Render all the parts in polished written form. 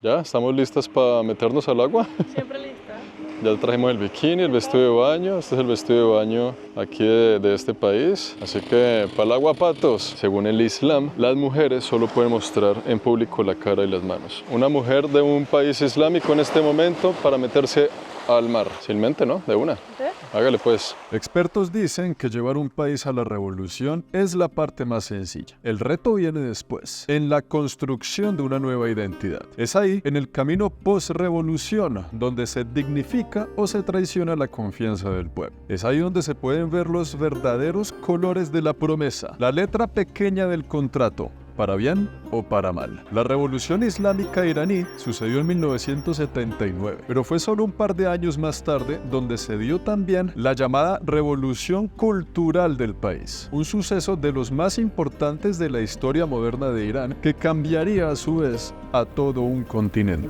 ¿Ya? ¿Estamos listas para meternos al agua? Siempre lista. Ya trajimos el bikini, el vestido de baño. Este es el vestido de baño aquí de este país. Así que para el agua, patos. Según el Islam, las mujeres solo pueden mostrar en público la cara y las manos. Una mujer de un país islámico en este momento para meterse al mar. Sin mente, ¿no? De una. ¿Sí? Hágale pues. Expertos dicen que llevar un país a la revolución es la parte más sencilla. El reto viene después, en la construcción de una nueva identidad. Es ahí, en el camino post-revolución, donde se dignifica o se traiciona la confianza del pueblo. Es ahí donde se pueden ver los verdaderos colores de la promesa, la letra pequeña del contrato, para bien o para mal. La revolución islámica iraní sucedió en 1979, pero fue solo un par de años más tarde donde se dio también la llamada revolución cultural del país, un suceso de los más importantes de la historia moderna de Irán que cambiaría a su vez a todo un continente.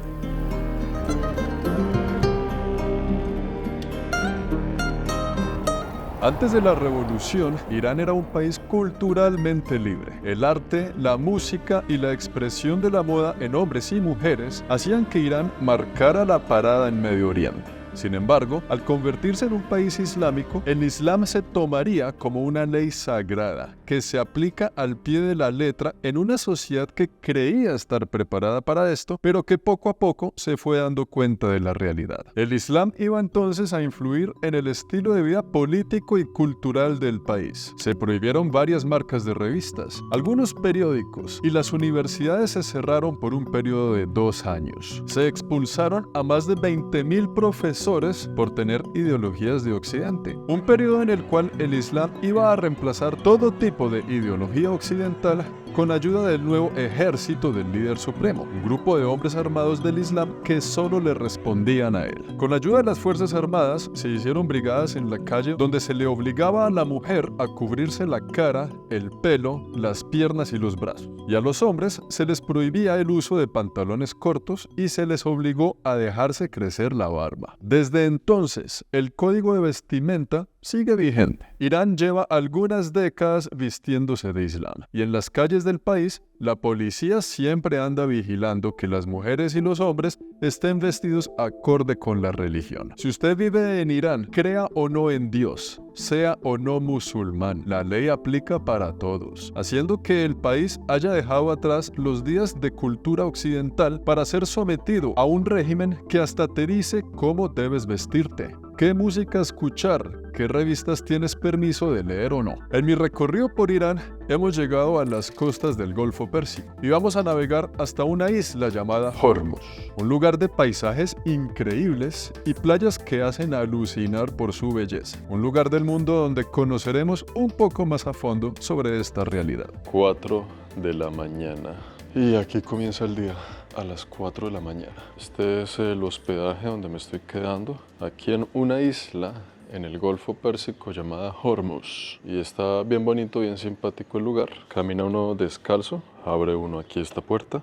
Antes de la revolución, Irán era un país culturalmente libre. El arte, la música y la expresión de la moda en hombres y mujeres hacían que Irán marcara la parada en Medio Oriente. Sin embargo, al convertirse en un país islámico, el Islam se tomaría como una ley sagrada que se aplica al pie de la letra en una sociedad que creía estar preparada para esto, pero que poco a poco se fue dando cuenta de la realidad. El Islam iba entonces a influir en el estilo de vida político y cultural del país. Se prohibieron varias marcas de revistas, algunos periódicos y las universidades se cerraron por un periodo de 2 años. Se expulsaron a más de 20.000 profesores por tener ideologías de Occidente. Un periodo en el cual el Islam iba a reemplazar todo tipo de ideología occidental con ayuda del nuevo ejército del líder supremo, un grupo de hombres armados del Islam que solo le respondían a él. Con la ayuda de las Fuerzas Armadas se hicieron brigadas en la calle donde se le obligaba a la mujer a cubrirse la cara, el pelo, las piernas y los brazos. Y a los hombres se les prohibía el uso de pantalones cortos y se les obligó a dejarse crecer la barba. Desde entonces, el código de vestimenta sigue vigente. Irán lleva algunas décadas vistiéndose de Islam y en las calles del país la policía siempre anda vigilando que las mujeres y los hombres estén vestidos acorde con la religión. Si usted vive en Irán, crea o no en Dios, sea o no musulmán, la ley aplica para todos, haciendo que el país haya dejado atrás los días de cultura occidental para ser sometido a un régimen que hasta te dice cómo debes vestirte, qué música escuchar, qué revistas tienes permiso de leer o no. En mi recorrido por Irán, hemos llegado a las costas del Golfo Pérsico y vamos a navegar hasta una isla llamada Hormuz, un lugar de paisajes increíbles y playas que hacen alucinar por su belleza. Un lugar del mundo donde conoceremos un poco más a fondo sobre esta realidad. 4 de la mañana. Y aquí comienza el día. A las 4 de la mañana. Este es el hospedaje donde me estoy quedando, aquí en una isla en el Golfo Pérsico llamada Hormuz. Y está bien bonito, bien simpático el lugar. Camina uno descalzo, abre uno aquí esta puerta.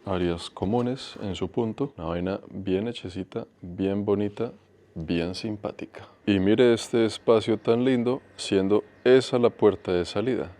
Áreas comunes en su punto. Una vaina bien hechecita, bien bonita, bien simpática. Y mire este espacio tan lindo, siendo esa la puerta de salida.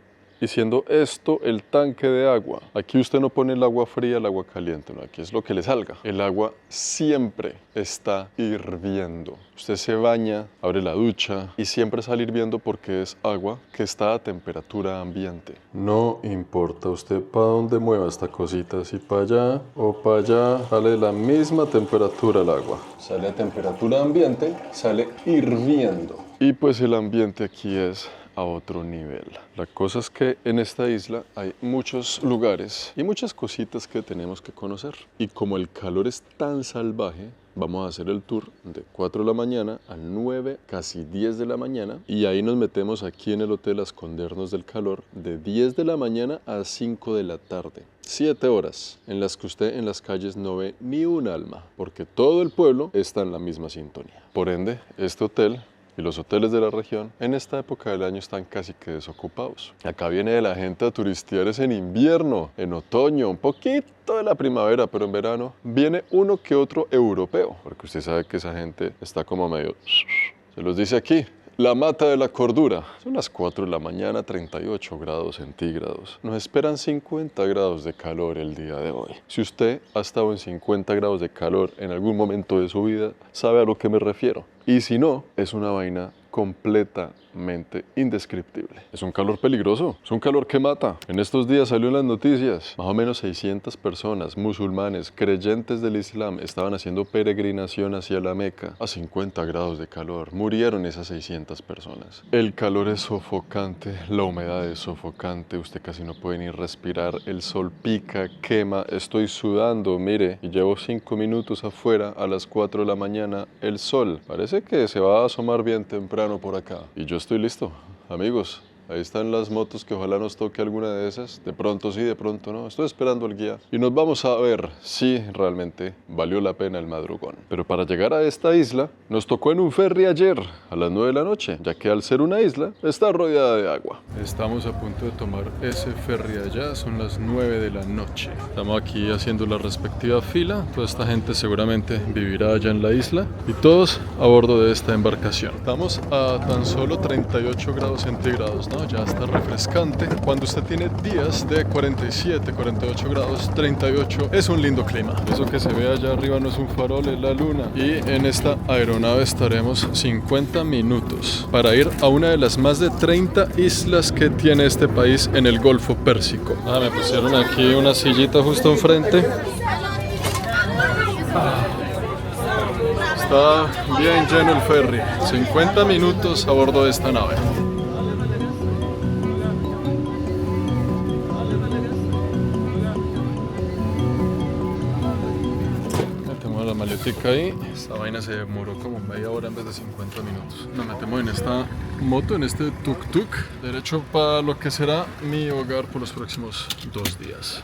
Y siendo esto el tanque de agua. Aquí usted no pone el agua fría, el agua caliente, no, aquí es lo que le salga. El agua siempre está hirviendo. Usted se baña, abre la ducha y siempre sale hirviendo porque es agua que está a temperatura ambiente. No importa usted para dónde mueva esta cosita, si para allá o para allá, sale la misma temperatura el agua. Sale a temperatura ambiente, sale hirviendo. Y pues el ambiente aquí es a otro nivel. La cosa es que en esta isla hay muchos lugares y muchas cositas que tenemos que conocer. Y como el calor es tan salvaje, vamos a hacer el tour de 4 de la mañana a 9, casi 10 de la mañana. Y ahí nos metemos aquí en el hotel a escondernos del calor de 10 de la mañana a 5 de la tarde. 7 horas en las que usted en las calles no ve ni un alma, porque todo el pueblo está en la misma sintonía. Por ende, este hotel y los hoteles de la región en esta época del año están casi que desocupados. Acá viene la gente a turistear es en invierno, en otoño, un poquito de la primavera, pero en verano viene uno que otro europeo, porque usted sabe que esa gente está como medio... Se los dice aquí, la mata de la cordura. Son las 4 de la mañana, 38 grados centígrados. Nos esperan 50 grados de calor el día de hoy. Si usted ha estado en 50 grados de calor en algún momento de su vida, sabe a lo que me refiero. Y si no, es una vaina completamente indescriptible. Es un calor peligroso, es un calor que mata. En estos días salió en las noticias, más o menos 600 personas, musulmanes, creyentes del Islam, estaban haciendo peregrinación hacia la Meca a 50 grados de calor. Murieron esas 600 personas. El calor es sofocante, la humedad es sofocante, usted casi no puede ni respirar, el sol pica, quema, estoy sudando, mire, y llevo 5 minutos afuera a las 4 de la mañana, el sol parece que se va a asomar bien temprano por acá. Y yo estoy listo, amigos. Ahí están las motos que ojalá nos toque alguna de esas. De pronto sí, de pronto no. Estoy esperando al guía. Y nos vamos a ver si realmente valió la pena el madrugón. Pero para llegar a esta isla, nos tocó en un ferry ayer a las 9 de la noche, ya que al ser una isla, está rodeada de agua. Estamos a punto de tomar ese ferry allá. Son las 9 de la noche. Estamos aquí haciendo la respectiva fila. Toda esta gente seguramente vivirá allá en la isla. Y todos a bordo de esta embarcación. Estamos a tan solo 38 grados centígrados, ¿no? Ya está refrescante. Cuando usted tiene días de 47, 48 grados, 38, es un lindo clima. Eso que se ve allá arriba no es un farol, es la luna. Y en esta aeronave estaremos 50 minutos para ir a una de las más de 30 islas que tiene este país en el Golfo Pérsico. Me pusieron aquí una sillita justo enfrente. Está bien lleno el ferry. 50 minutos a bordo de esta nave. La maletica ahí. Esta vaina se demoró como media hora en vez de 50 minutos. Nos metemos en esta moto, en este tuk-tuk, derecho para lo que será mi hogar por los próximos 2 días.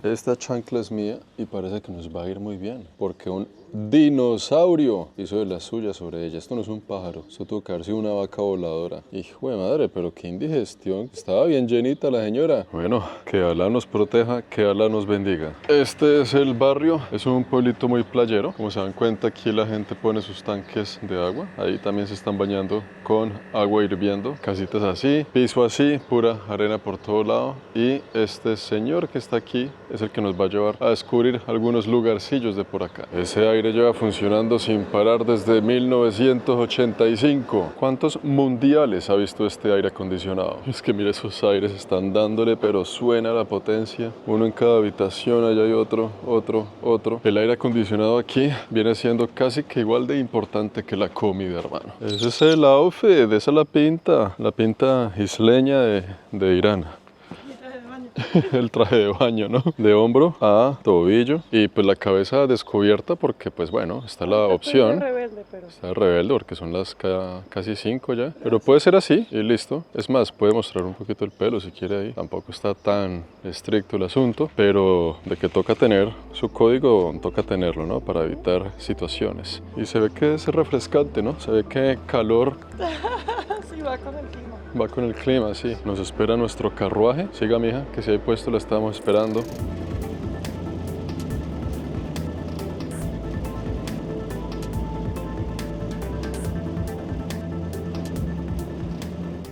Esta chancla es mía y parece que nos va a ir muy bien, porque un dinosaurio hizo de las suyas sobre ella. Esto no es un pájaro, esto tuvo que haber sido una vaca voladora. Hijo de madre, pero qué indigestión. Estaba bien llenita la señora. Bueno, que Alá nos proteja, que Alá nos bendiga. Este es el barrio, es un pueblito muy playero. Como se dan cuenta, aquí la gente pone sus tanques de agua. Ahí también se están bañando con agua hirviendo. Casitas así, piso así, pura arena por todo lado. Y este señor que está aquí es el que nos va a llevar a descubrir algunos lugarcillos de por acá. Ese aire lleva funcionando sin parar desde 1985. ¿Cuántos mundiales ha visto este aire acondicionado? Es que mire, esos aires están dándole, pero suena la potencia. Uno en cada habitación, allá hay otro. El aire acondicionado aquí viene siendo casi que igual de importante que la comida, hermano. Ese es el outfit, esa es la pinta isleña de Irán. El traje de baño, ¿no? De hombro a tobillo y pues la cabeza descubierta porque pues bueno, está la opción. Está rebelde, pero... Está rebelde porque son las casi 5 ya. Pero puede ser así y listo. Es más, puede mostrar un poquito el pelo si quiere ahí. Tampoco está tan estricto el asunto, pero de que toca tener su código, toca tenerlo, ¿no? Para evitar situaciones. Y se ve que es refrescante, ¿no? Se ve que calor... Sí, va con el clima. Va con el clima, sí. Nos espera nuestro carruaje. Siga, mija, que si hay puesto la estamos esperando.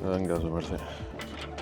Venga, su merced.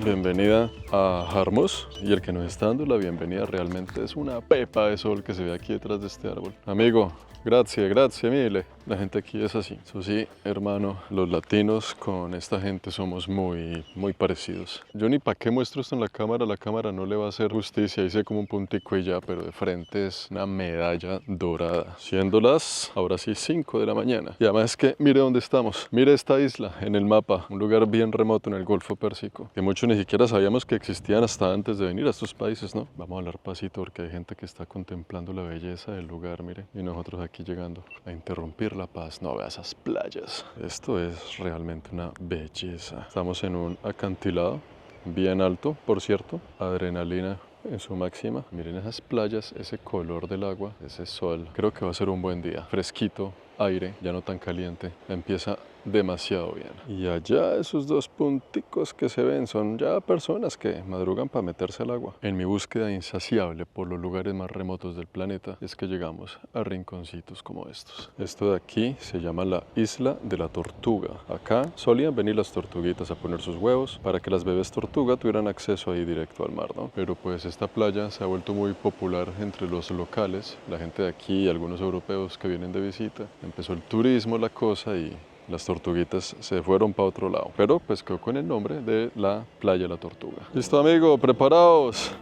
Bienvenida a Jarmuz, y el que nos está dando la bienvenida realmente es una pepa de sol que se ve aquí detrás de este árbol. Amigo, gracias mille. La gente aquí es así. Eso sí, hermano, los latinos con esta gente somos muy parecidos. Yo ni para qué muestro esto en la cámara no le va a hacer justicia, hice como un puntico y ya, pero de frente es una medalla dorada. Siendo las, ahora sí, 5 de la mañana. Y además es que, mire dónde estamos, mire esta isla en el mapa, un lugar bien remoto en el Golfo Pérsico, que muchos ni siquiera sabíamos que existían hasta antes de venir a estos países, ¿no? Vamos a hablar pasito porque hay gente que está contemplando la belleza del lugar, mire, y nosotros aquí llegando a interrumpir la paz. No vea esas playas. Esto es realmente una belleza. Estamos en un acantilado bien alto, por cierto. Adrenalina en su máxima. Miren esas playas, ese color del agua, ese sol. Creo que va a ser un buen día. Fresquito, aire, ya no tan caliente, empieza demasiado bien. Y allá esos dos punticos que se ven son ya personas que madrugan para meterse al agua. En mi búsqueda insaciable por los lugares más remotos del planeta es que llegamos a rinconcitos como estos. Esto de aquí se llama la Isla de la Tortuga. Acá solían venir las tortuguitas a poner sus huevos para que las bebés tortuga tuvieran acceso ahí directo al mar, ¿no? Pero pues esta playa se ha vuelto muy popular entre los locales, la gente de aquí y algunos europeos que vienen de visita. Empezó el turismo, la cosa, y las tortuguitas se fueron para otro lado, pero pues quedó con el nombre de la Playa La Tortuga. ¿Listo, amigo? ¿Preparados?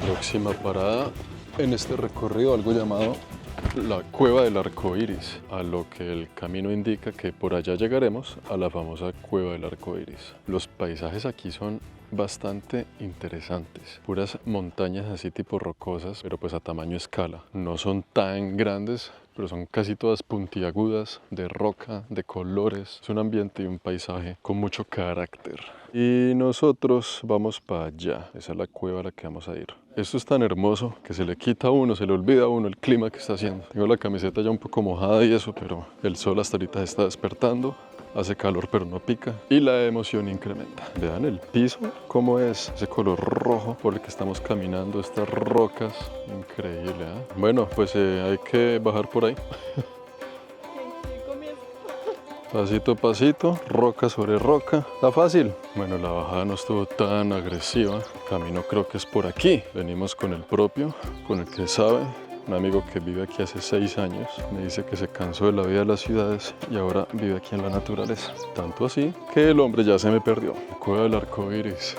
Próxima parada en este recorrido, algo llamado la Cueva del Arco Iris, a lo que el camino indica que por allá llegaremos a la famosa Cueva del Arco Iris. Los paisajes aquí son bastante interesantes, puras montañas así tipo rocosas, pero pues a tamaño escala. No son tan grandes, pero son casi todas puntiagudas, de roca, de colores. Es un ambiente y un paisaje con mucho carácter. Y nosotros vamos para allá, esa es la cueva a la que vamos a ir. Esto es tan hermoso que se le quita a uno, se le olvida a uno el clima que está haciendo. Tengo la camiseta ya un poco mojada y eso, pero el sol hasta ahorita se está despertando. Hace calor pero no pica y la emoción incrementa. Vean el piso, cómo es ese color rojo por el que estamos caminando, estas rocas, increíble, ¿eh? Bueno, pues hay que bajar por ahí. Pasito a pasito, roca sobre roca. Está fácil. Bueno, la bajada no estuvo tan agresiva. El camino creo que es por aquí. Venimos con el propio, con el que sabe. Un amigo que vive aquí hace 6 años. Me dice que se cansó de la vida de las ciudades y ahora vive aquí en la naturaleza. Tanto así que el hombre ya se me perdió. Cueva del Arco Iris.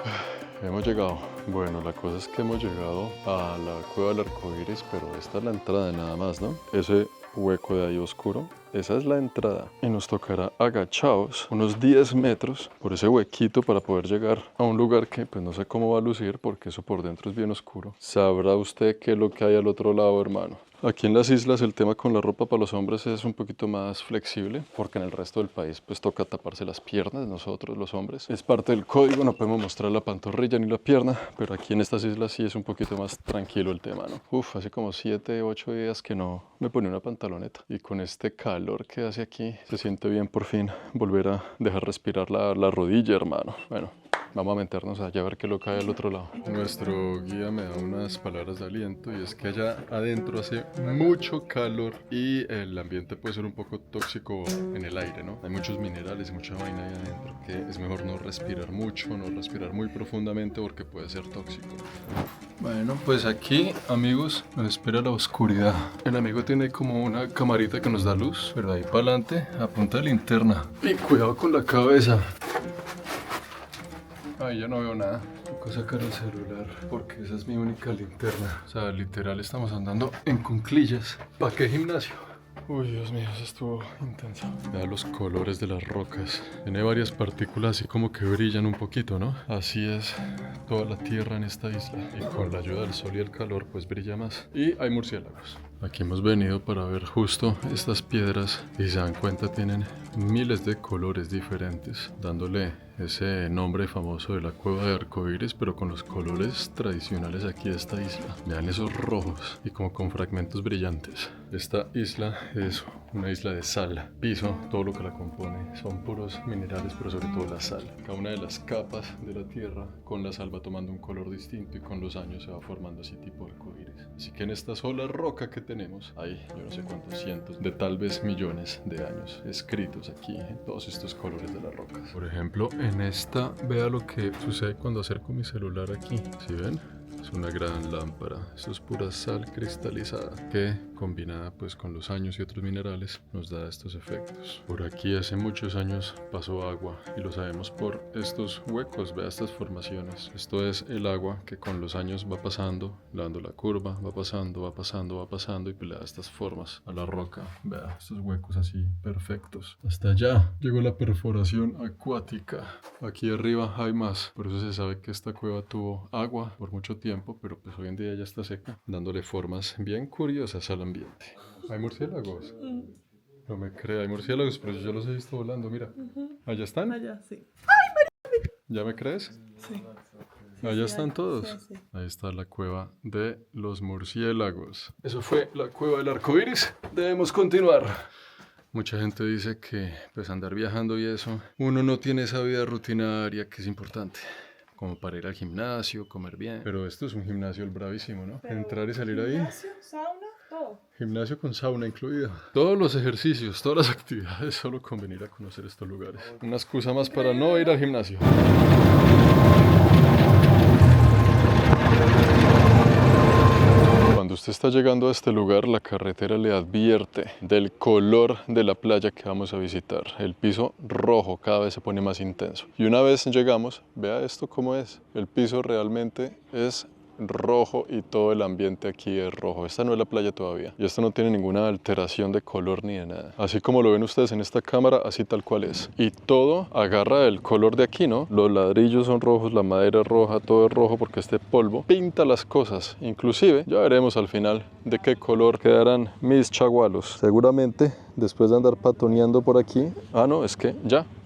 Hemos llegado. Bueno, la cosa es que hemos llegado a la Cueva del Arco Iris, pero esta es la entrada nada más, ¿no? Ese hueco de ahí oscuro, esa es la entrada. Y nos tocará agachados unos 10 metros por ese huequito para poder llegar a un lugar que pues no sé cómo va a lucir porque eso por dentro es bien oscuro. ¿Sabrá usted qué es lo que hay al otro lado, hermano? Aquí en las islas el tema con la ropa para los hombres es un poquito más flexible porque en el resto del país pues toca taparse las piernas, nosotros los hombres. Es parte del código, no podemos mostrar la pantorrilla ni la pierna, pero aquí en estas islas sí es un poquito más tranquilo el tema, ¿no? Uf, hace como 7, 8 días que no me ponía una pantaloneta y con este calor que hace aquí se siente bien por fin volver a dejar respirar la rodilla, hermano. Bueno. Vamos a meternos allá a ver qué lo cae al otro lado. Nuestro guía me da unas palabras de aliento y es que allá adentro hace mucho calor y el ambiente puede ser un poco tóxico en el aire, ¿no? Hay muchos minerales y mucha vaina ahí adentro que es mejor no respirar mucho, no respirar muy profundamente porque puede ser tóxico. Bueno, pues aquí, amigos, nos espera la oscuridad. El amigo tiene como una camarita que nos da luz, pero ahí para adelante apunta linterna. Y cuidado con la cabeza. Ay, yo no veo nada. Tengo que sacar el celular porque esa es mi única linterna. O sea, literal estamos andando en cuclillas. ¿Para qué gimnasio? Uy, Dios mío, eso estuvo intenso. Vea los colores de las rocas. Tiene varias partículas así como que brillan un poquito, ¿no? Así es toda la tierra en esta isla. Y con la ayuda del sol y el calor, pues brilla más. Y hay murciélagos. Aquí hemos venido para ver justo estas piedras y si se dan cuenta tienen miles de colores diferentes, dándole ese nombre famoso de la Cueva de Arco Iris, pero con los colores tradicionales aquí de esta isla. Vean esos rojos y como con fragmentos brillantes. Esta isla es una isla de sal. Piso, todo lo que la compone son puros minerales, pero sobre todo la sal. Cada una de las capas de la tierra con la sal va tomando un color distinto y con los años se va formando así tipo arco iris. Así que en esta sola roca que tenemos hay yo no sé cuántos cientos de tal vez millones de años escritos aquí en todos estos colores de las rocas. Por ejemplo, en esta, vea lo que sucede cuando acerco mi celular aquí. ¿Sí ven? Es una gran lámpara. Esto es pura sal cristalizada que combinada pues con los años y otros minerales nos da estos efectos. Por aquí hace muchos años pasó agua y lo sabemos por estos huecos. Vea estas formaciones. Esto es el agua que con los años va pasando, dando la curva, va pasando, va pasando, va pasando y pues le da estas formas a la roca. Vea estos huecos así perfectos. Hasta allá llegó la perforación acuática. Aquí arriba hay más. Por eso se sabe que esta cueva tuvo agua por mucho tiempo, pero pues hoy en día ya está seca, dándole formas bien curiosas al ambiente. ¿Hay murciélagos? No me cree, hay murciélagos, pero yo ya los he visto volando, mira. ¿Allá están? Allá, sí. ¿Ya me crees? Sí. Allá están todos. Sí, sí. Ahí está la cueva de los murciélagos. Eso fue la cueva del arco iris. Debemos continuar. Mucha gente dice que pues andar viajando y eso, uno no tiene esa vida rutinaria que es importante, como para ir al gimnasio, comer bien. Pero esto es un gimnasio el bravísimo, ¿no? Pero, Entrar y salir ahí. Gimnasio, sauna, todo. Gimnasio con sauna incluido. Todos los ejercicios, todas las actividades, solo con venir a conocer estos lugares. Una excusa más para no ir al gimnasio. Cuando usted está llegando a este lugar, la carretera le advierte del color de la playa que vamos a visitar. El piso rojo cada vez se pone más intenso. Y una vez llegamos, vea esto cómo es. El piso realmente es rojo y todo el ambiente aquí es rojo. Esta no es la playa todavía y esto no tiene ninguna alteración de color ni de nada. Así como lo ven ustedes en esta cámara, así tal cual es. Y todo agarra el color de aquí, ¿no? Los ladrillos son rojos, la madera es roja, todo es rojo porque este polvo pinta las cosas. Inclusive, ya veremos al final de qué color quedarán mis chagualos. Seguramente, después de andar patoneando por aquí, no, es que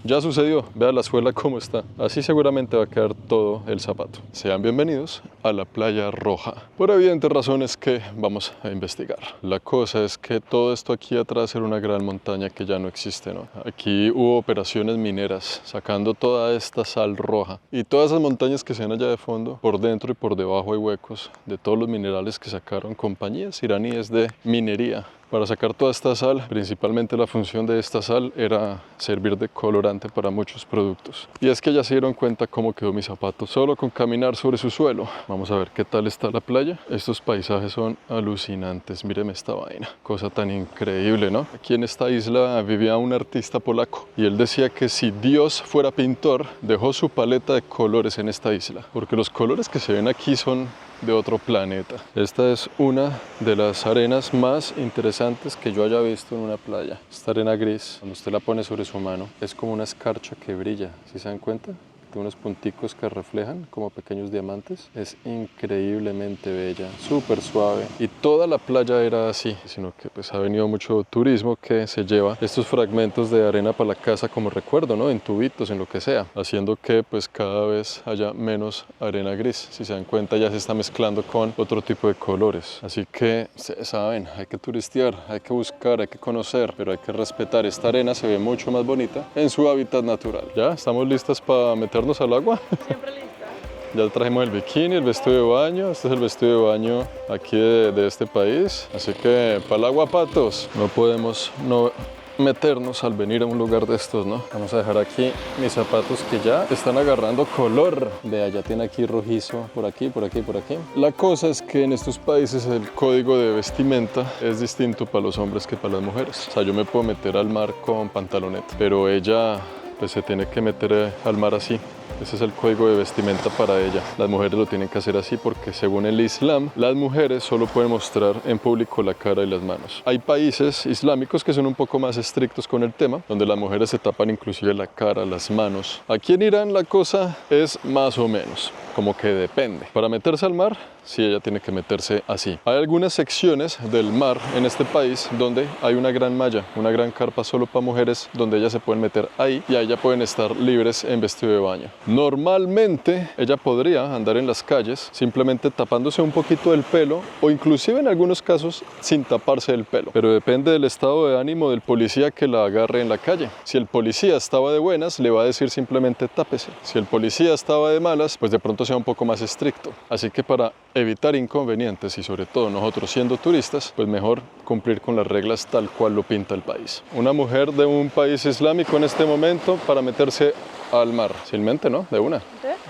ya sucedió. Vea la suela cómo está. Así seguramente va a quedar todo el zapato. Sean bienvenidos a la playa roja. Por evidentes razones que vamos a investigar. La cosa es que todo esto aquí atrás era una gran montaña que ya no existe, ¿no? Aquí hubo operaciones mineras sacando toda esta sal roja. Y todas esas montañas que se ven allá de fondo, por dentro y por debajo hay huecos de todos los minerales que sacaron compañías iraníes de minería. Para sacar toda esta sal, principalmente la función de esta sal era servir de colorante para muchos productos. Y es que ya se dieron cuenta cómo quedó mi zapato solo con caminar sobre su suelo. Vamos a ver qué tal está la playa. Estos paisajes son alucinantes. Míreme esta vaina. Cosa tan increíble, ¿no? Aquí en esta isla vivía un artista polaco y él decía que si Dios fuera pintor, dejó su paleta de colores en esta isla. Porque los colores que se ven aquí son de otro planeta. Esta es una de las arenas más interesantes que yo haya visto en una playa. Esta arena gris, cuando usted la pone sobre su mano, es como una escarcha que brilla. ¿Sí se dan cuenta? Tiene unos punticos que reflejan como pequeños diamantes. Es increíblemente bella, súper suave. Y toda la playa era así, sino que pues ha venido mucho turismo que se lleva estos fragmentos de arena para la casa como recuerdo, ¿no? En tubitos, en lo que sea, haciendo que pues cada vez haya menos arena gris. Si se dan cuenta, ya se está mezclando con otro tipo de colores. Así que, ustedes saben, hay que turistear, hay que buscar, hay que conocer, pero hay que respetar. Esta arena se ve mucho más bonita en su hábitat natural. ¿Ya? ¿Estamos listas para meternos al agua? Siempre lista. Ya trajimos el bikini, el vestido de baño. Este es el vestido de baño aquí de este país. Así que para el agua, patos. No podemos no meternos al venir a un lugar de estos, ¿no? Vamos a dejar aquí mis zapatos que ya están agarrando color. Vea, ya tiene aquí rojizo por aquí, por aquí, por aquí. La cosa es que en estos países el código de vestimenta es distinto para los hombres que para las mujeres. O sea, yo me puedo meter al mar con pantaloneta, pero ella pues se tiene que meter al mar así. Ese es el código de vestimenta para ella. Las mujeres lo tienen que hacer así porque según el Islam, las mujeres solo pueden mostrar en público la cara y las manos. Hay países islámicos que son un poco más estrictos con el tema, donde las mujeres se tapan inclusive la cara, las manos. Aquí en Irán la cosa es más o menos, como que depende. Para meterse al mar, sí, ella tiene que meterse así. Hay algunas secciones del mar en este país donde hay una gran malla, una gran carpa solo para mujeres, donde ellas se pueden meter ahí y ahí ya pueden estar libres en vestido de baño. Normalmente ella podría andar en las calles simplemente tapándose un poquito el pelo o inclusive en algunos casos sin taparse el pelo, pero depende del estado de ánimo del policía que la agarre en la calle. Si el policía estaba de buenas, le va a decir simplemente tápese. Si el policía estaba de malas, pues de pronto sea un poco más estricto. Así que para evitar inconvenientes y sobre todo nosotros siendo turistas, pues mejor cumplir con las reglas tal cual lo pinta el país. Una mujer de un país islámico en este momento para meterse al mar, fácilmente, ¿no? De una.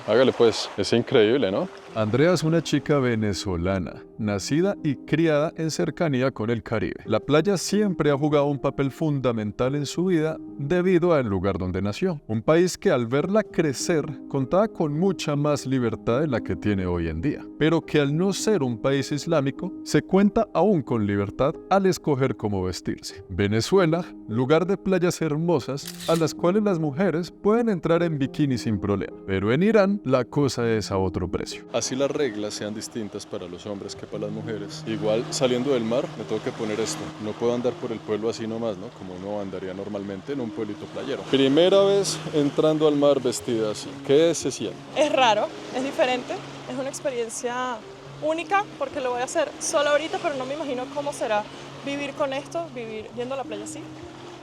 Hágale pues, es increíble, ¿no? Andrea es una chica venezolana, nacida y criada en cercanía con el Caribe. La playa siempre ha jugado un papel fundamental en su vida debido al lugar donde nació. Un país que al verla crecer contaba con mucha más libertad de la que tiene hoy en día, pero que al no ser un país islámico, se cuenta aún con libertad al escoger cómo vestirse. Venezuela, lugar de playas hermosas a las cuales las mujeres pueden entrar en bikini sin problema, pero en Irán la cosa es a otro precio. así las reglas sean distintas para los hombres que para las mujeres. Igual saliendo del mar me tengo que poner esto. No puedo andar por el pueblo así nomás, ¿no? Como uno andaría normalmente en un pueblito playero. Primera vez entrando al mar vestida así. ¿Qué se siente? Es raro, es diferente, es una experiencia única porque lo voy a hacer solo ahorita, pero no me imagino cómo será vivir con esto, vivir yendo a la playa así.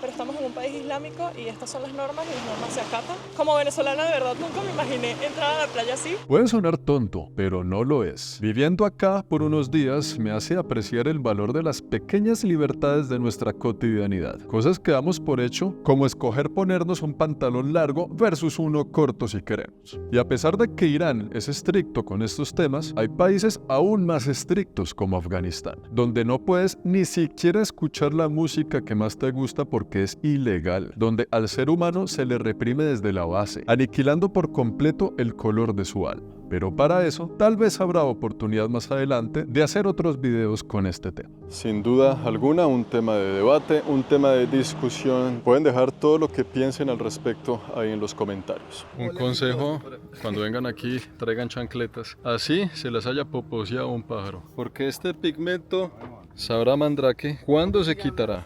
Pero estamos en un país islámico y estas son las normas y las normas se acatan. Como venezolana de verdad nunca me imaginé entrar a la playa así. Puede sonar tonto, pero no lo es. Viviendo acá por unos días me hace apreciar el valor de las pequeñas libertades de nuestra cotidianidad. Cosas que damos por hecho, como escoger ponernos un pantalón largo versus uno corto si queremos. Y a pesar de que Irán es estricto con estos temas, hay países aún más estrictos como Afganistán, donde no puedes ni siquiera escuchar la música que más te gusta porque es ilegal, donde al ser humano se le reprime desde la base, aniquilando por completo el color de su alma. Pero para eso, tal vez habrá oportunidad más adelante de hacer otros videos con este tema. Sin duda alguna, un tema de debate, un tema de discusión. Pueden dejar todo lo que piensen al respecto ahí en los comentarios. Un consejo, cuando vengan aquí, traigan chancletas. Así se las haya poposeado un pájaro. Porque este pigmento, sabrá Mandrake, ¿cuándo se quitará?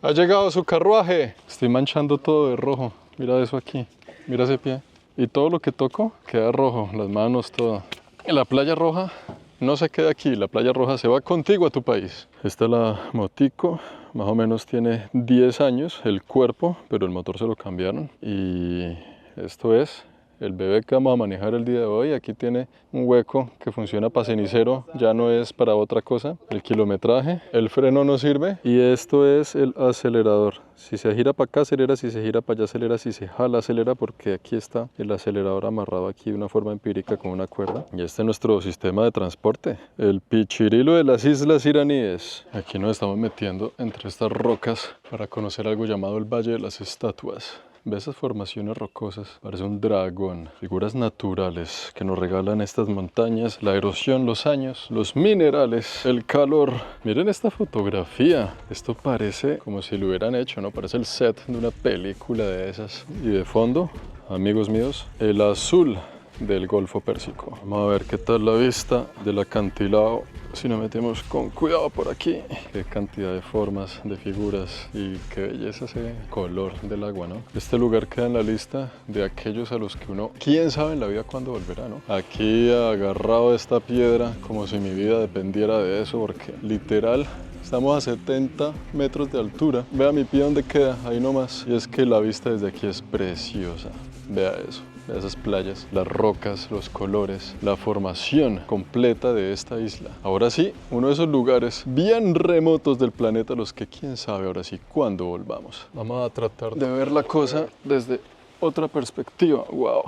Ha llegado su carruaje. Estoy manchando todo de rojo. Mira eso aquí. Mira ese pie. Y todo lo que toco queda rojo. Las manos, todo. En la playa roja no se queda aquí. La playa roja se va contigo a tu país. Esta es la motico. Más o menos tiene 10 años el cuerpo, pero el motor se lo cambiaron. Y esto es el bebé que vamos a manejar el día de hoy. Aquí tiene un hueco que funciona para cenicero, ya no es para otra cosa. El kilometraje, el freno no sirve y esto es el acelerador. Si se gira para acá acelera, si se gira para allá acelera, si se jala acelera, porque aquí está el acelerador amarrado aquí de una forma empírica con una cuerda. Y este es nuestro sistema de transporte, el pichirilo de las islas iraníes. Aquí nos estamos metiendo entre estas rocas para conocer algo llamado el Valle de las Estatuas. Ve esas formaciones rocosas, parece un dragón, figuras naturales que nos regalan estas montañas, la erosión, los años, los minerales, el calor. Miren esta fotografía, esto parece como si lo hubieran hecho, ¿no? Parece el set de una película de esas. Y de fondo, amigos míos, el azul del Golfo Pérsico. Vamos a ver qué tal la vista del acantilado si nos metemos con cuidado por aquí. Qué cantidad de formas, de figuras y qué belleza ese color del agua, ¿no? Este lugar queda en la lista de aquellos a los que uno, quién sabe en la vida cuándo volverá, ¿no? Aquí agarrado a esta piedra como si mi vida dependiera de eso, porque literal estamos a 70 metros de altura. Vea mi pie donde queda, ahí nomás. Y es que la vista desde aquí es preciosa. Vea eso. Esas playas, las rocas, los colores, la formación completa de esta isla. Ahora sí, uno de esos lugares bien remotos del planeta, los que quién sabe ahora sí cuándo volvamos. Vamos a tratar de ver la cosa desde otra perspectiva. Wow.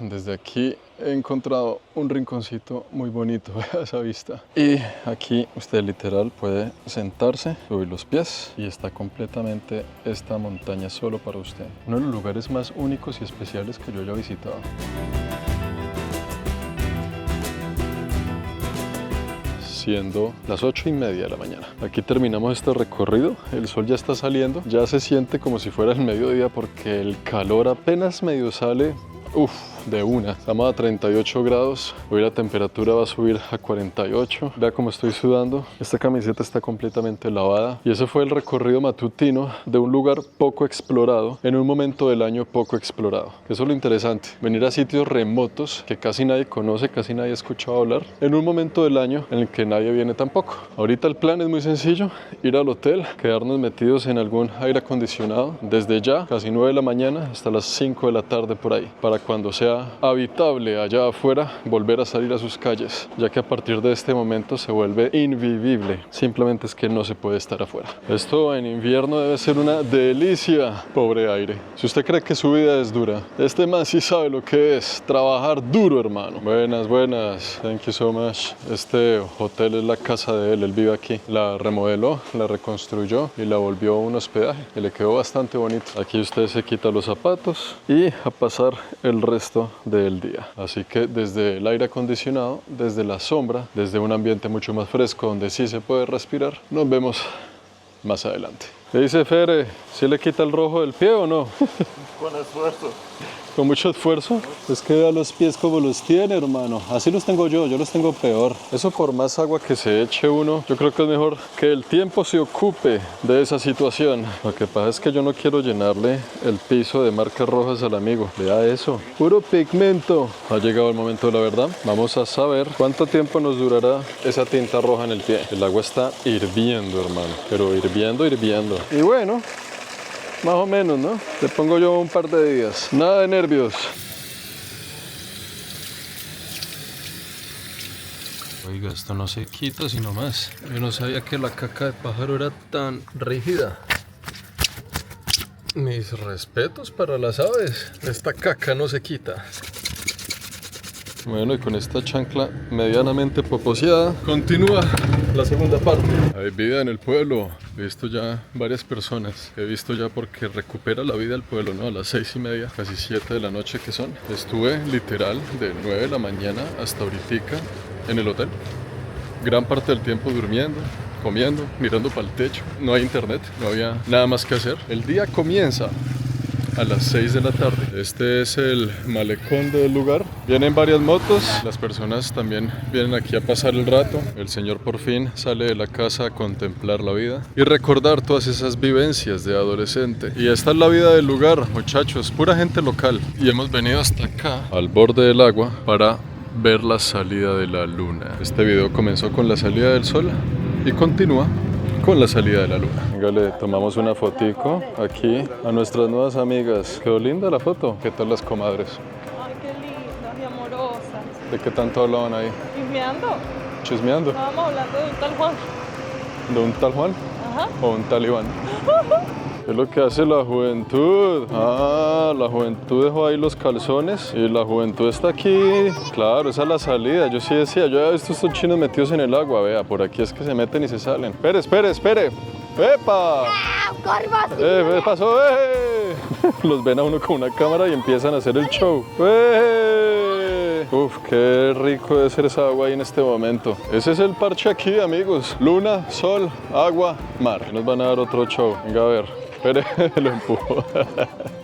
Desde aquí he encontrado un rinconcito muy bonito, vea esa vista. Y aquí usted literal puede sentarse, subir los pies y está completamente esta montaña solo para usted. Uno de los lugares más únicos y especiales que yo haya visitado. Siendo las 8:30 de la mañana. Aquí terminamos este recorrido, el sol ya está saliendo, ya se siente como si fuera el mediodía porque el calor apenas medio sale. De una. Estamos a 38 grados. Hoy la temperatura va a subir a 48. Vea cómo estoy sudando. Esta camiseta está completamente lavada. Y ese fue el recorrido matutino de un lugar poco explorado en un momento del año poco explorado. Eso es lo interesante. Venir a sitios remotos que casi nadie conoce, casi nadie ha escuchado hablar, en un momento del año en el que nadie viene tampoco. Ahorita el plan es muy sencillo. Ir al hotel, quedarnos metidos en algún aire acondicionado desde ya, casi 9 de la mañana hasta las 5 de la tarde por ahí, para cuando sea habitable allá afuera, volver a salir a sus calles, ya que a partir de este momento se vuelve invivible. Simplemente es que no se puede estar afuera. Esto en invierno debe ser una delicia. Pobre aire. Si usted cree que su vida es dura, este man sí sabe lo que es trabajar duro, hermano. Buenas, buenas. Thank you so much. Este hotel es la casa de él. Él vive aquí. La remodeló, la reconstruyó y la volvió un hospedaje. Y le quedó bastante bonito. Aquí usted se quita los zapatos y a pasar el resto del día. Así que desde el aire acondicionado, desde la sombra, desde un ambiente mucho más fresco donde sí se puede respirar, nos vemos más adelante. ¿Qué dice Fere? ¿Sí le quita el rojo del pie o no? Con esfuerzo. Con mucho esfuerzo. Es que vea los pies como los tiene, hermano. Así los tengo yo los tengo peor. Eso por más agua que se eche uno, yo creo que es mejor que el tiempo se ocupe de esa situación. Lo que pasa es que yo no quiero llenarle el piso de marcas rojas al amigo. Vea eso, puro pigmento. Ha llegado el momento de la verdad. Vamos a saber cuánto tiempo nos durará esa tinta roja en el pie. El agua está hirviendo, hermano. Pero hirviendo, hirviendo. Y bueno, más o menos, ¿no? Le pongo yo un par de días. Nada de nervios. Oiga, esto no se quita sino más. Yo no sabía que la caca de pájaro era tan rígida. Mis respetos para las aves. Esta caca no se quita. Bueno, y con esta chancla medianamente poposeada, continúa la segunda parte. Hay vida en el pueblo. He visto ya varias personas. He visto ya porque recupera la vida el pueblo, ¿no? A las 6:30, casi 7 de la noche que son. Estuve literal de 9 de la mañana hasta ahoritica en el hotel. Gran parte del tiempo durmiendo, comiendo, mirando para el techo. No hay internet, no había nada más que hacer. El día comienza a las 6 de la tarde. Este es el malecón del lugar. Vienen varias motos, las personas también vienen aquí a pasar el rato. El señor por fin sale de la casa a contemplar la vida y recordar todas esas vivencias de adolescente. Y esta es la vida del lugar, muchachos, pura gente local. Y hemos venido hasta acá, al borde del agua, para ver la salida de la luna. Este video comenzó con la salida del sol y continúa con la salida de la luna. Venga, le tomamos una fotico aquí a nuestras nuevas amigas. Quedó linda la foto. ¿Qué tal las comadres? Ay, qué lindas y amorosas. ¿De qué tanto hablaban ahí? ¿Chismeando? Chismeando. Estábamos hablando de un tal Juan. ¿De un tal Juan? Ajá. ¿O un tal Iván? Es lo que hace la juventud. Ah, la juventud dejó ahí los calzones y la juventud está aquí. Claro, esa es la salida. Yo sí decía, yo había visto estos chinos metidos en el agua. Vea, por aquí es que se meten y se salen. Espere, espere, espere. ¡Epa! ¿Qué pasó? Los ven a uno con una cámara y empiezan a hacer el show. Uf, qué rico debe ser esa agua ahí en este momento. Ese es el parche aquí, amigos. Luna, sol, agua, mar. Nos van a dar otro show. Venga a ver. Espere, lo empujo.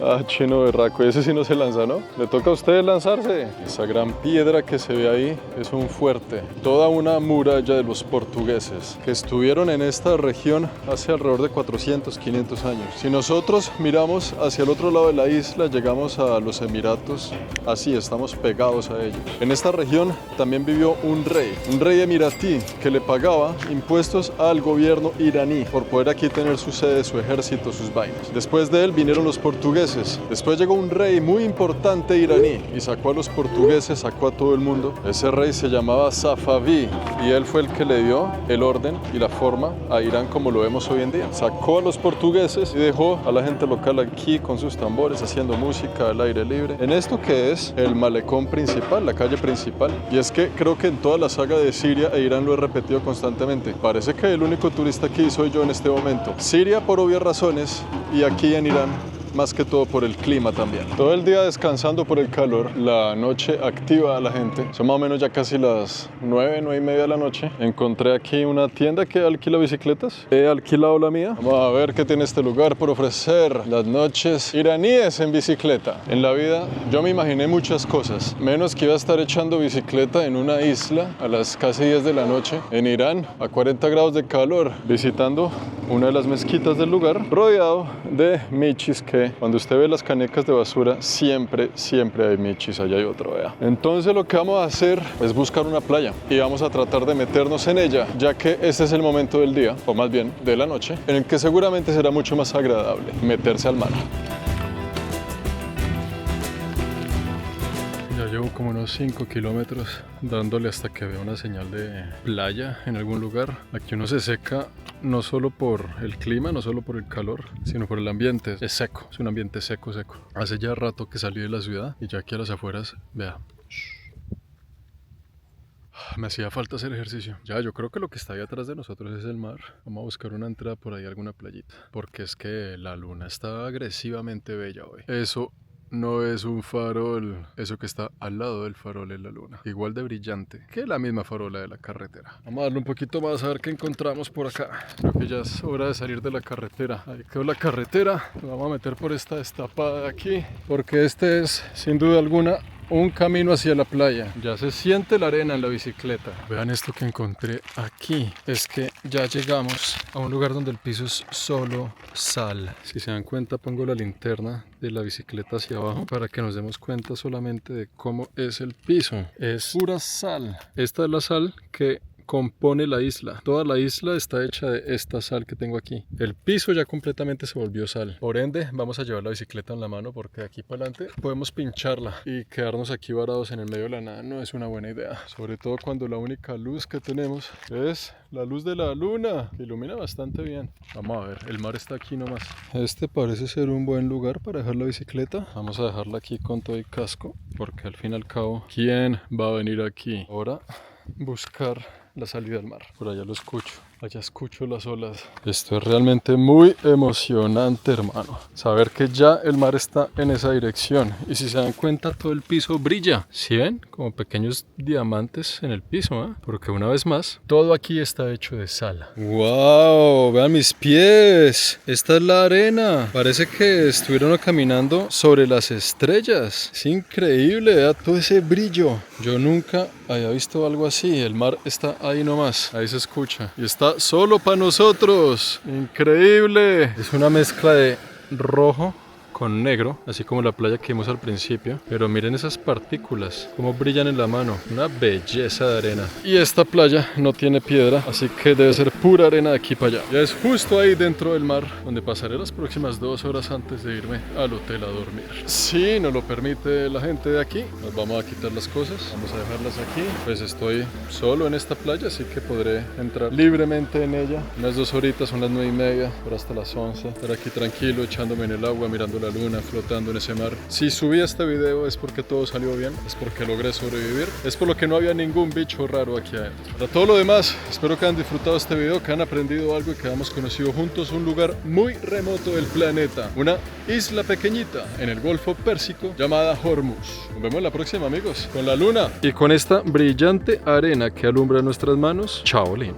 Ah, chino berraco. Ese sí no se lanza, ¿no? Le toca a usted lanzarse. Esa gran piedra que se ve ahí es un fuerte. Toda una muralla de los portugueses que estuvieron en esta región hace alrededor de 400, 500 años. Si nosotros miramos hacia el otro lado de la isla, llegamos a los Emiratos. Así, estamos pegados a ellos. En esta región también vivió un rey emiratí que le pagaba impuestos al gobierno iraní por poder aquí tener su sede, su ejército, sus vainas. Después de él vinieron los portugueses. Después llegó un rey muy importante iraní y sacó a los portugueses, sacó a todo el mundo. Ese rey se llamaba Safaví y él fue el que le dio el orden y la forma a Irán como lo vemos hoy en día. Sacó a los portugueses y dejó a la gente local aquí con sus tambores haciendo música al aire libre. En esto que es el malecón principal, la calle principal. Y es que creo que en toda la saga de Siria e Irán lo he repetido constantemente. Parece que el único turista aquí soy yo en este momento. Siria por obvias razones y aquí en Irán más que todo por el clima también. Todo el día descansando por el calor, la noche activa a la gente. Son más o menos ya casi las 9, 9:30 de la noche. Encontré aquí una tienda que alquila bicicletas. He alquilado la mía. Vamos a ver qué tiene este lugar por ofrecer. Las noches iraníes en bicicleta. En la vida yo me imaginé muchas cosas, menos que iba a estar echando bicicleta en una isla a las casi 10 de la noche en Irán, a 40 grados de calor, visitando una de las mezquitas del lugar, rodeado de michis que cuando usted ve las canecas de basura, siempre hay michis, allá hay otro, vea. Entonces lo que vamos a hacer es buscar una playa y vamos a tratar de meternos en ella, ya que este es el momento del día, o más bien de la noche, en el que seguramente será mucho más agradable meterse al mar. Ya llevo como unos 5 kilómetros dándole hasta que veo una señal de playa en algún lugar. Aquí uno se seca no solo por el clima, no solo por el calor, sino por el ambiente. Es seco, es un ambiente seco. Hace ya rato que salí de la ciudad y ya aquí a las afueras, vea. Me hacía falta hacer ejercicio. Ya, yo creo que lo que está ahí atrás de nosotros es el mar. Vamos a buscar una entrada por ahí, alguna playita. Porque es que la luna está agresivamente bella hoy. Eso no es un farol. Eso que está al lado del farol es la luna. Igual de brillante que la misma farola de la carretera. Vamos a darle un poquito más a ver qué encontramos por acá. Creo que ya es hora de salir de la carretera. Ahí quedó la carretera. Nos vamos a meter por esta destapada de aquí, porque este es, sin duda alguna, un camino hacia la playa. Ya se siente la arena en la bicicleta. Vean esto que encontré aquí. Es que ya llegamos a un lugar donde el piso es solo sal. Si se dan cuenta, pongo la linterna de la bicicleta hacia abajo para que nos demos cuenta solamente de cómo es el piso. Es pura sal. Esta es la sal que compone la isla. Toda la isla está hecha de esta sal que tengo aquí. El piso ya completamente se volvió sal. Por ende, vamos a llevar la bicicleta en la mano porque de aquí para adelante podemos pincharla y quedarnos aquí varados en el medio de la nada no es una buena idea. Sobre todo cuando la única luz que tenemos es la luz de la luna, que ilumina bastante bien. Vamos a ver, el mar está aquí nomás. Este parece ser un buen lugar para dejar la bicicleta. Vamos a dejarla aquí con todo el casco porque al fin y al cabo, ¿quién va a venir aquí? Ahora buscar la salida al mar. Por allá lo escucho. Allá escucho las olas. Esto es realmente muy emocionante, hermano. Saber que ya el mar está en esa dirección. Y si se dan cuenta, todo el piso brilla. ¿Sí ven? Como pequeños diamantes en el piso, ¿eh? Porque una vez más, todo aquí está hecho de sal. ¡Wow! Vean mis pies. Esta es la arena. Parece que estuvieron caminando sobre las estrellas. Es increíble, vea todo ese brillo. Yo nunca había visto algo así. El mar está ahí nomás. Ahí se escucha. Y está solo para nosotros. Increíble. Es una mezcla de rojo con negro, así como la playa que vimos al principio. Pero miren esas partículas, cómo brillan en la mano. Una belleza de arena. Y esta playa no tiene piedra, así que debe ser pura arena de aquí para allá. Ya es justo ahí dentro del mar, donde pasaré las próximas 2 horas antes de irme al hotel a dormir. Si nos lo permite la gente de aquí, nos vamos a quitar las cosas, vamos a dejarlas aquí. Pues estoy solo en esta playa, así que podré entrar libremente en ella. Unas 2 horitas, son las 9:30, por hasta las 11. Estar aquí tranquilo, echándome en el agua, mirando la luna, flotando en ese mar. Si subí este video es porque todo salió bien, es porque logré sobrevivir, es por lo que no había ningún bicho raro aquí adentro. Para todo lo demás, espero que hayan disfrutado este video, que hayan aprendido algo y que hayamos conocido juntos un lugar muy remoto del planeta, una isla pequeñita en el Golfo Pérsico llamada Hormuz. Nos vemos la próxima, amigos, con la luna y con esta brillante arena que alumbra nuestras manos. Chao, Lin.